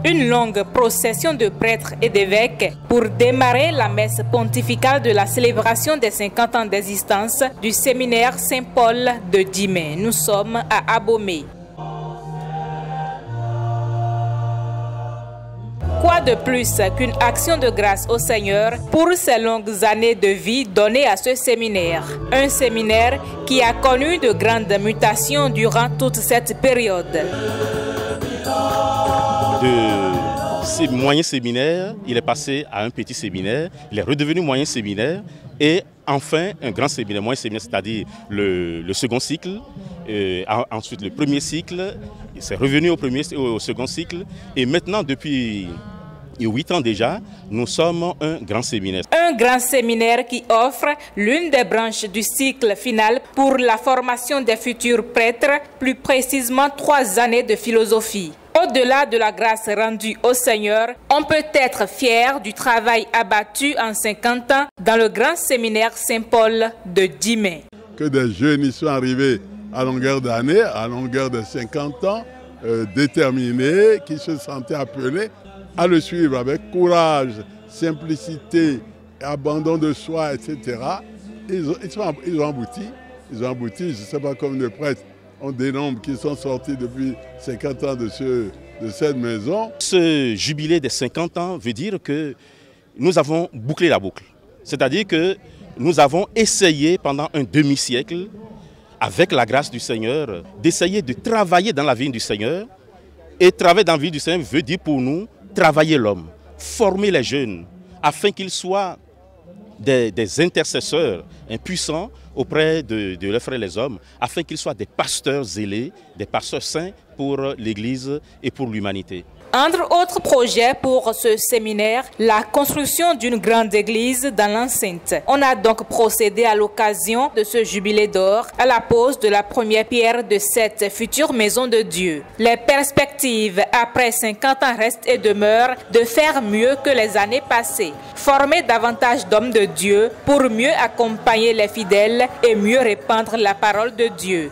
Une longue procession de prêtres et d'évêques pour démarrer la messe pontificale de la célébration des 50 ans d'existence du séminaire Saint-Paul de Dimé. Nous sommes à Abomey. Quoi de plus qu'une action de grâce au Seigneur pour ces longues années de vie données à ce séminaire? Un séminaire qui a connu de grandes mutations durant toute cette période. De moyen séminaire, il est passé à un petit séminaire, il est redevenu moyen séminaire et enfin un grand séminaire, moyen séminaire, c'est-à-dire le second cycle, ensuite le premier cycle, c'est revenu au second cycle et maintenant depuis 8 ans déjà, nous sommes un grand séminaire. Un grand séminaire qui offre l'une des branches du cycle final pour la formation des futurs prêtres, plus précisément 3 années de philosophie. Au-delà de la grâce rendue au Seigneur, on peut être fier du travail abattu en 50 ans dans le grand séminaire Saint-Paul de Dimé. Que des jeunes y sont arrivés à longueur d'année, à longueur de 50 ans, déterminés, qui se sentaient appelés à le suivre avec courage, simplicité, abandon de soi, etc. Ils ont abouti, je ne sais pas comme les prêtres, on dénombre qui sont sortis depuis 50 ans de cette maison. Ce jubilé des 50 ans veut dire que nous avons bouclé la boucle. C'est-à-dire que nous avons essayé pendant un demi-siècle, avec la grâce du Seigneur, d'essayer de travailler dans la vie du Seigneur. Et travailler dans la vie du Seigneur veut dire pour nous travailler l'homme, former les jeunes, afin qu'ils soient des intercesseurs impuissants auprès de leurs frères les hommes, afin qu'ils soient des pasteurs zélés, des pasteurs saints pour l'Église et pour l'humanité. Entre autres projets pour ce séminaire, la construction d'une grande église dans l'enceinte. On a donc procédé à l'occasion de ce jubilé d'or à la pose de la première pierre de cette future maison de Dieu. Les perspectives après 50 ans restent et demeurent de faire mieux que les années passées. Former davantage d'hommes de Dieu pour mieux accompagner les fidèles et mieux répandre la parole de Dieu.